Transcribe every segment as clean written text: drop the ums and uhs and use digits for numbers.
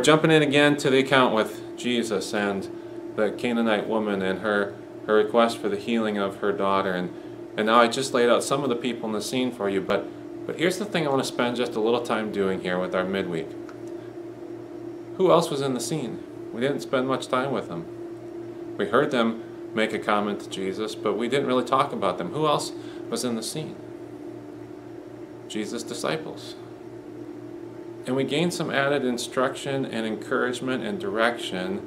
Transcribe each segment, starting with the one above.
jumping in again to the account with Jesus and the Canaanite woman and her request for the healing of her daughter. And now I just laid out some of the people in the scene for you, but here's the thing I want to spend just a little time doing here with our midweek. Who else was in the scene? We didn't spend much time with them. We heard them make a comment to Jesus, but we didn't really talk about them. Who else was in the scene? Jesus' disciples. And we gained some added instruction and encouragement and direction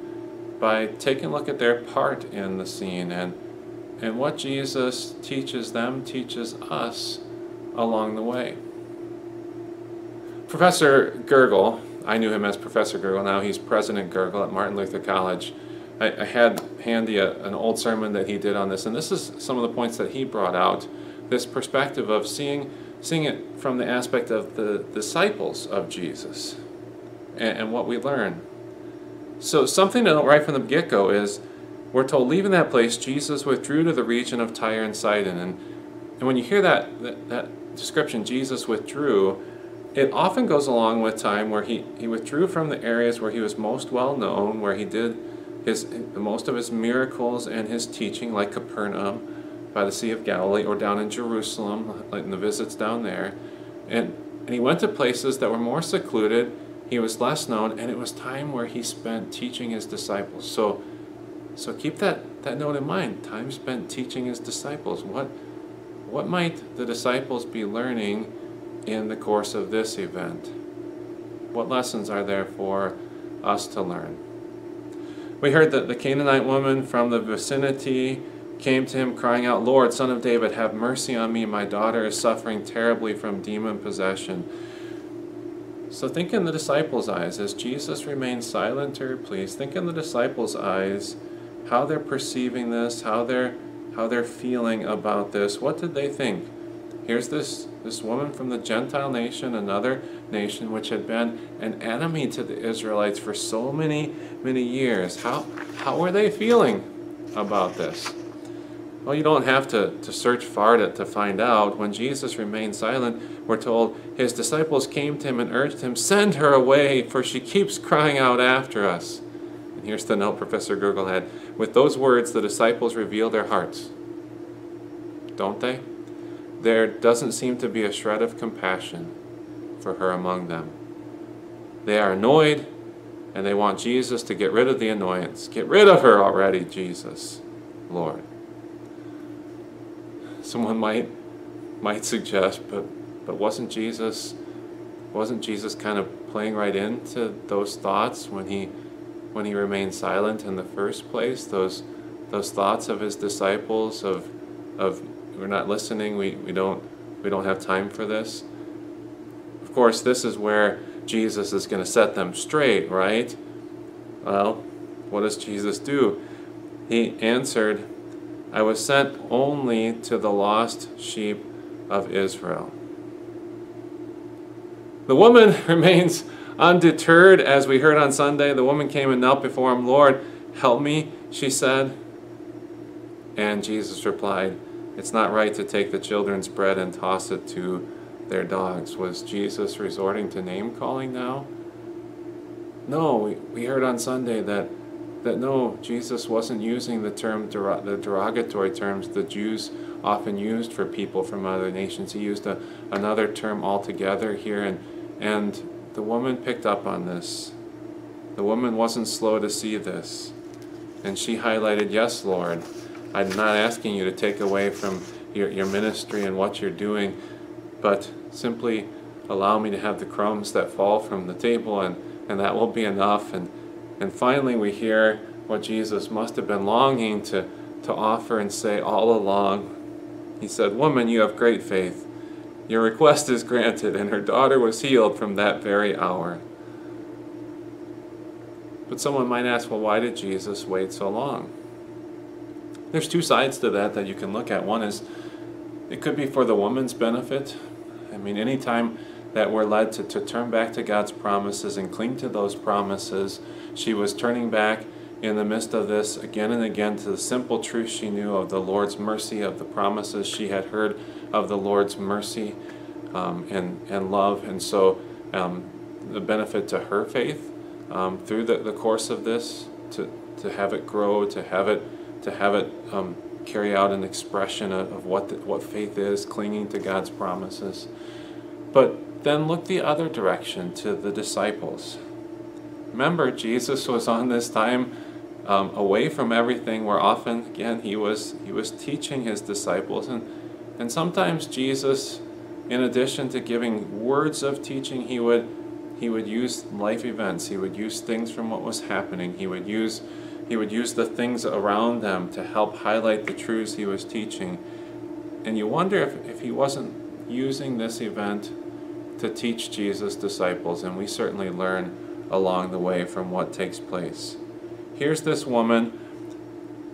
by taking a look at their part in the scene and what Jesus teaches them, teaches us along the way. Professor Gergel, I knew him as Professor Gergel, now he's President Gergel at Martin Luther College. I had handy an old sermon that he did on this, and this is some of the points that he brought out, this perspective of seeing it from the aspect of the disciples of Jesus and what we learn. So something to note right from the get-go is we're told, leaving that place, Jesus withdrew to the region of Tyre and Sidon. And when you hear that description, Jesus withdrew, it often goes along with time where he withdrew from the areas where he was most well known, where he did most of his miracles and his teaching, like Capernaum by the Sea of Galilee, or down in Jerusalem, like in the visits down there. And he went to places that were more secluded, he was less known, and it was time where he spent teaching his disciples. So keep that note in mind, time spent teaching his disciples. What might the disciples be learning in the course of this event? What lessons are there for us to learn? We heard that the Canaanite woman from the vicinity came to him crying out, "Lord, Son of David, have mercy on me. My daughter is suffering terribly from demon possession." So think in the disciples' eyes, as Jesus remains silent or pleased, think in the disciples' eyes, how they're perceiving this, how they're feeling about this. What did they think? Here's this woman from the Gentile nation, another nation which had been an enemy to the Israelites for so many years. How were they feeling about this? Well, you don't have to search far to find out. When Jesus remained silent, we're told his disciples came to him and urged him, "Send her away, for she keeps crying out after us." And here's the note Professor Gergel had. With those words, the disciples reveal their hearts. Don't they? There doesn't seem to be a shred of compassion for her among them. They are annoyed, and they want Jesus to get rid of the annoyance. Get rid of her already, Jesus, Lord. Someone might suggest, but wasn't Jesus kind of playing right into those thoughts when he remained silent in the first place? Those thoughts of his disciples of we're not listening, we don't have time for this. Of course, this is where Jesus is going to set them straight, right? Well, what does Jesus do? He answered, "I was sent only to the lost sheep of Israel." The woman remains undeterred, as we heard on Sunday. The woman came and knelt before him. "Lord, help me," she said. And Jesus replied, "It's not right to take the children's bread and toss it to their dogs." Was Jesus resorting to name-calling now? No, we heard on Sunday that no, Jesus wasn't using the derogatory terms the Jews often used for people from other nations. He used another term altogether here, and the woman picked up on this. The woman wasn't slow to see this. And she highlighted, "Yes, Lord, I'm not asking you to take away from your ministry and what you're doing, but simply allow me to have the crumbs that fall from the table, and that will be enough." And finally we hear what Jesus must have been longing to offer and say all along. He said, "Woman, you have great faith. Your request is granted," and her daughter was healed from that very hour. But someone might ask, well, why did Jesus wait so long? There's two sides to that you can look at. One is it could be for the woman's benefit. I mean, anytime that we're led to turn back to God's promises and cling to those promises, she was turning back in the midst of this again and again to the simple truth she knew of the Lord's mercy, of the promises she had heard of the Lord's mercy and love. And so the benefit to her faith through the course of this, to have it grow, to have it carry out an expression of what faith is, clinging to God's promises. But then look the other direction, to the disciples. Remember, Jesus was on this time away from everything, where often, again, he was teaching his disciples, and sometimes Jesus, in addition to giving words of teaching, he would use life events. He would use things from what was happening. He would use the things around them to help highlight the truths he was teaching. And you wonder if he wasn't using this event to teach Jesus' disciples, and we certainly learn along the way from what takes place. Here's this woman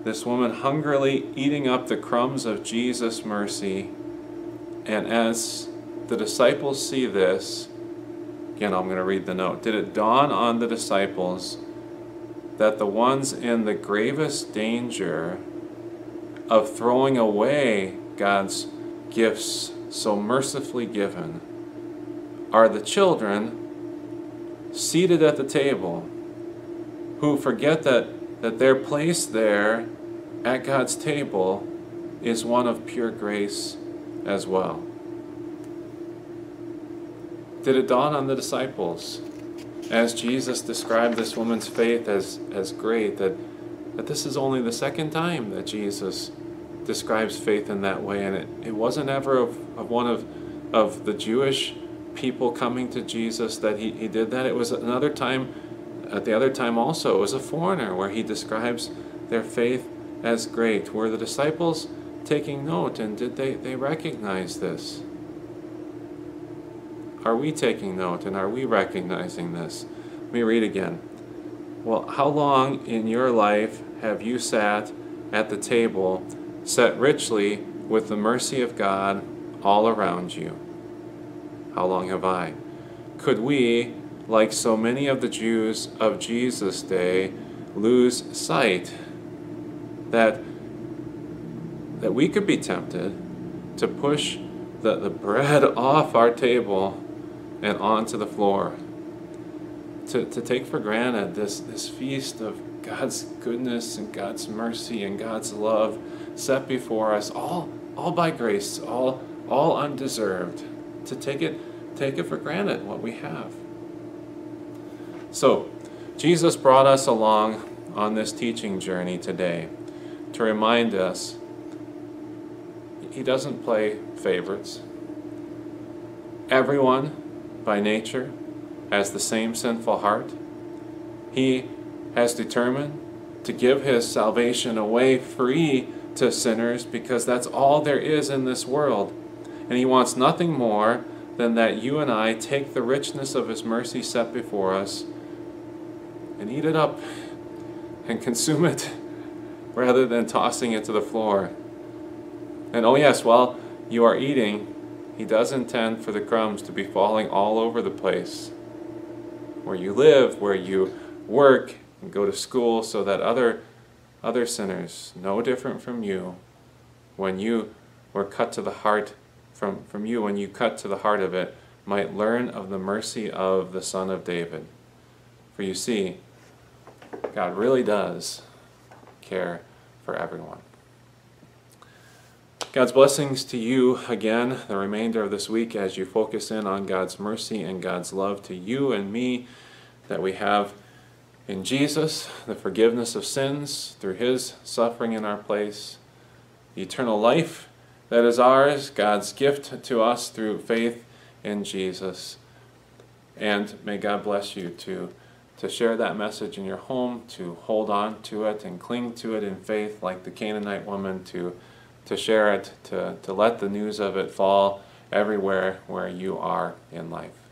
hungrily eating up the crumbs of Jesus' mercy, and as the disciples see this, again, I'm going to read the note. Did it dawn on the disciples that the ones in the gravest danger of throwing away God's gifts so mercifully given are the children seated at the table, who forget that their place there at God's table is one of pure grace as well? Did it dawn on the disciples, as Jesus described this woman's faith as great, that this is only the second time that Jesus describes faith in that way, and it wasn't ever of one of the Jewish people coming to Jesus that he did that. It was another time, at the other time also, it was a foreigner, where he describes their faith as great. Were the disciples taking note, and did they recognize this? Are we taking note, and are we recognizing this? Let me read again. Well, how long in your life have you sat at the table, set richly with the mercy of God all around you? How long have I? Could we, like so many of the Jews of Jesus' day, lose sight that we could be tempted to push the bread off our table and onto the floor, to take for granted this feast of God's goodness and God's mercy and God's love set before us, all by grace, all undeserved, to take it for granted what we have. So, Jesus brought us along on this teaching journey today to remind us he doesn't play favorites. Everyone, by nature, has the same sinful heart. He has determined to give his salvation away free to sinners, because that's all there is in this world. And he wants nothing more than that you and I take the richness of his mercy set before us and eat it up and consume it, rather than tossing it to the floor. And oh yes, while you are eating, he does intend for the crumbs to be falling all over the place, where you live, where you work and go to school, so that other sinners, no different from you, when you were cut to the heart from you, when you cut to the heart of it, might learn of the mercy of the Son of David. For you see, God really does care for everyone. God's blessings to you again, the remainder of this week, as you focus in on God's mercy and God's love to you and me, that we have in Jesus, the forgiveness of sins through his suffering in our place, the eternal life that is ours, God's gift to us through faith in Jesus. And may God bless you to share that message in your home, to hold on to it and cling to it in faith like the Canaanite woman, to share it, to let the news of it fall everywhere where you are in life.